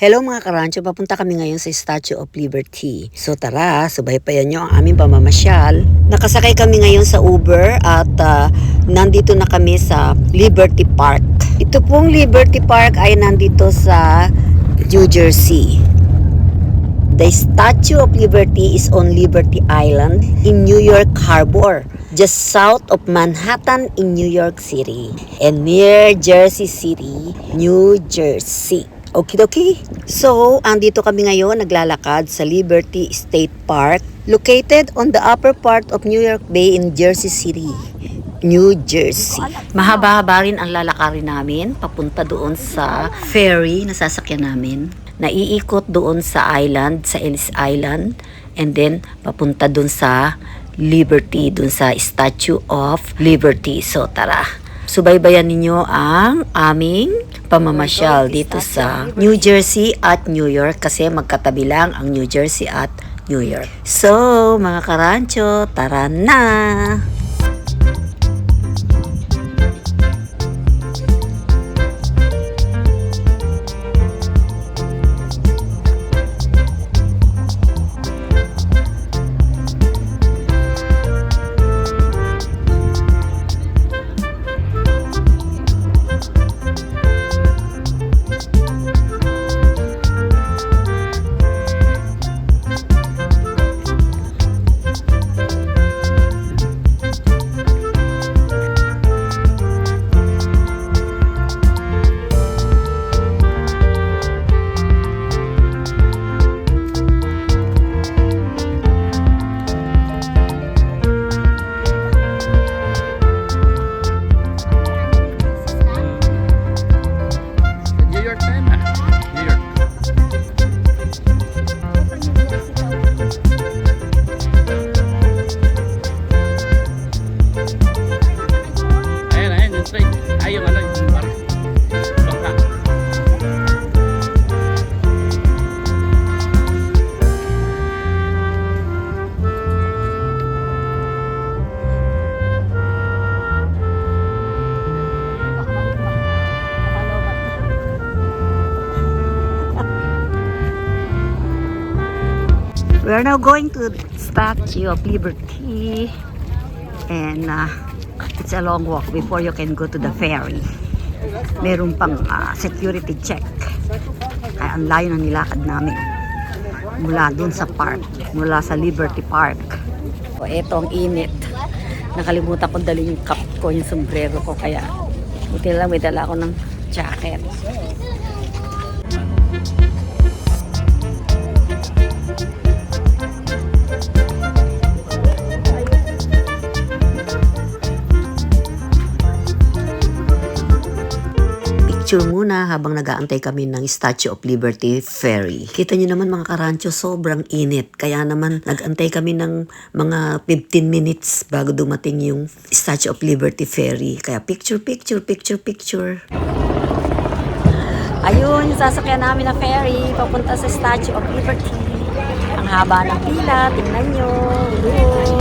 Hello mga karancho, papunta kami ngayon sa Statue of Liberty. So tara, subaybayan nyo ang aming pamamasyal. Nakasakay kami ngayon sa Uber at nandito na kami sa Liberty Park. Ito pong Liberty Park ay nandito sa New Jersey. The Statue of Liberty is on Liberty Island in New York Harbor, just south of Manhattan in New York City, and near Jersey City, New Jersey. Okidoki. So, andito kami ngayon naglalakad sa Liberty State Park, located on the upper part of New York Bay in Jersey City, New Jersey. Mahaba-haba rin ang lalakarin namin papunta doon sa ferry na sasakyan namin. Naiikot doon sa island, sa Ellis Island, and then papunta doon sa Liberty, doon sa Statue of Liberty. So, tara. Subaybayan ninyo ang aming pamamasyal dito sa New Jersey at New York kasi magkatabi lang ang New Jersey at New York. So, mga karancho, tara na! We are now going to Statue of Liberty, and it's a long walk before you can go to the ferry. Meron pang security check. Kaya ang layo ng nilakad namin mula dun sa park, mula sa Liberty Park. O eto ang init. Nakalimutan ko dali yung cap ko, yung sombrero ko, kaya buti lang may dala ako ng jacket. Muna habang nag-aantay kami ng Statue of Liberty Ferry. Kita nyo naman mga karancho, sobrang init. Kaya naman nag-antay kami ng mga 15 minutes bago dumating yung Statue of Liberty Ferry. Kaya picture. Ayun, sasakyan namin na ferry papunta sa Statue of Liberty. Ang haba ng pila, tingnan nyo. Look.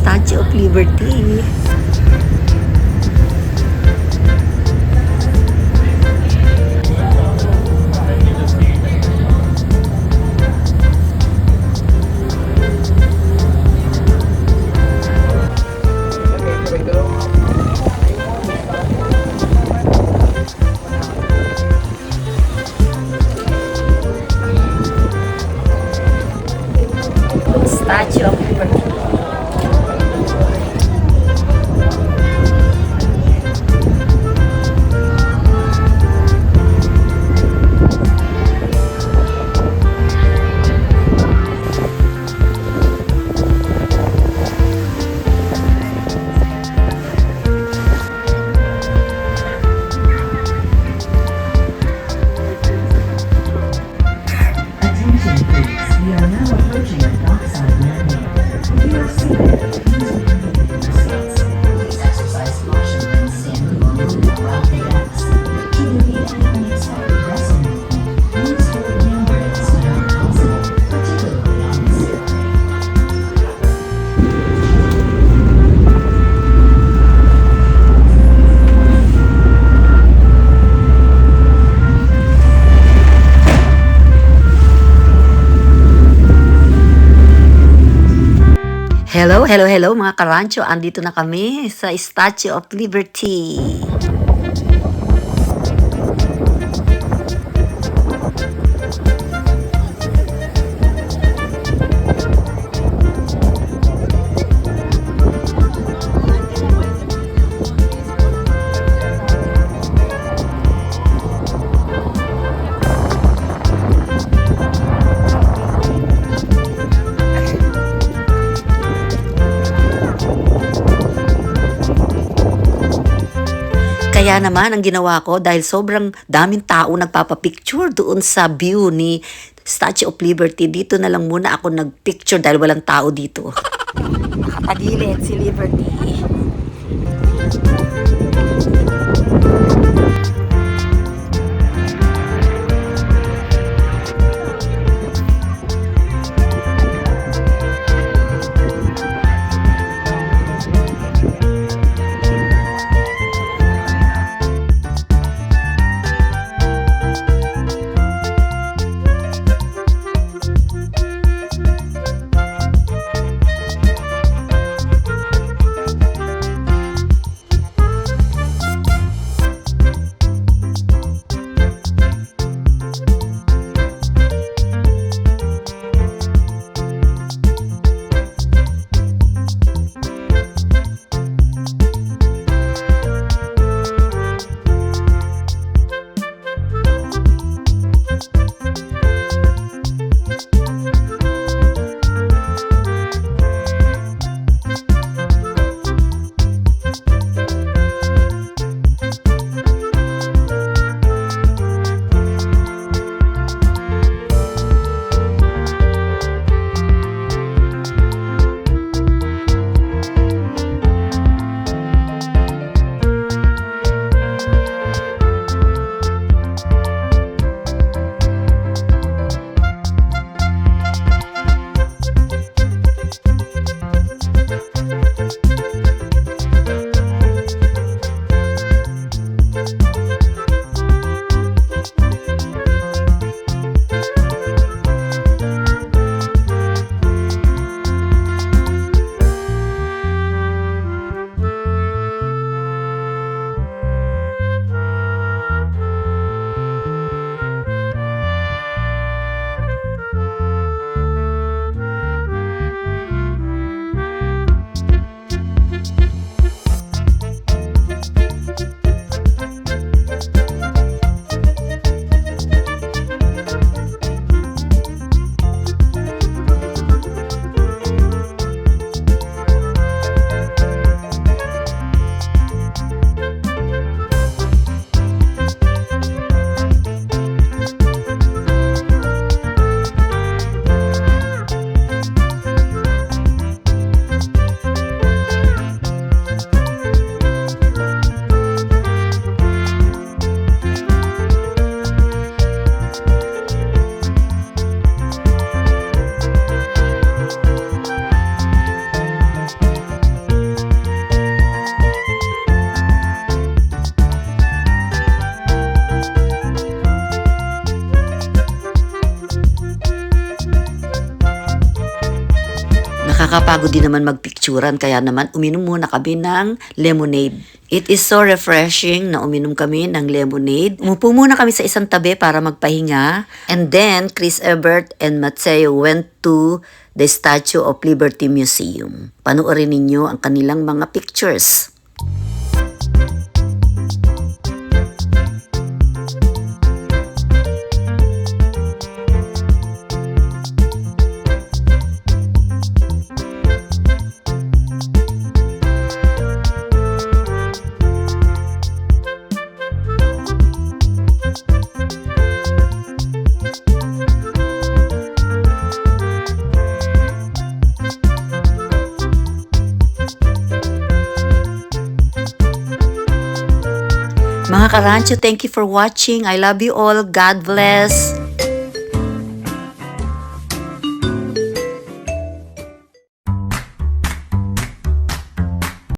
Statue of Liberty. Statue of Liberty. Attention please, we are now approaching a dockside landing. If you are seated, please remain in your seats. Please exercise caution when standing or moving around the decks. Should there be any unexpected vessel movement, please hold handrails whenever possible, particularly on this airplane. Hello, hello, hello mga karancho. Andito na kami sa Statue of Liberty. Kaya naman ang ginawa ko dahil sobrang daming tao nagpapapicture doon sa view ni Statue of Liberty. Dito na lang muna ako nagpicture dahil walang tao dito. Nakatagilid si Liberty. Nakakapagod din naman magpicturan kaya naman uminom muna kami ng lemonade. It is so refreshing na uminom kami ng lemonade. Umupo muna kami sa isang tabi para magpahinga. And then, Chris Ebert and Mateo went to the Statue of Liberty Museum. Panoorin ninyo ang kanilang mga pictures. Mga karancho, thank you for watching. I love you all. God bless.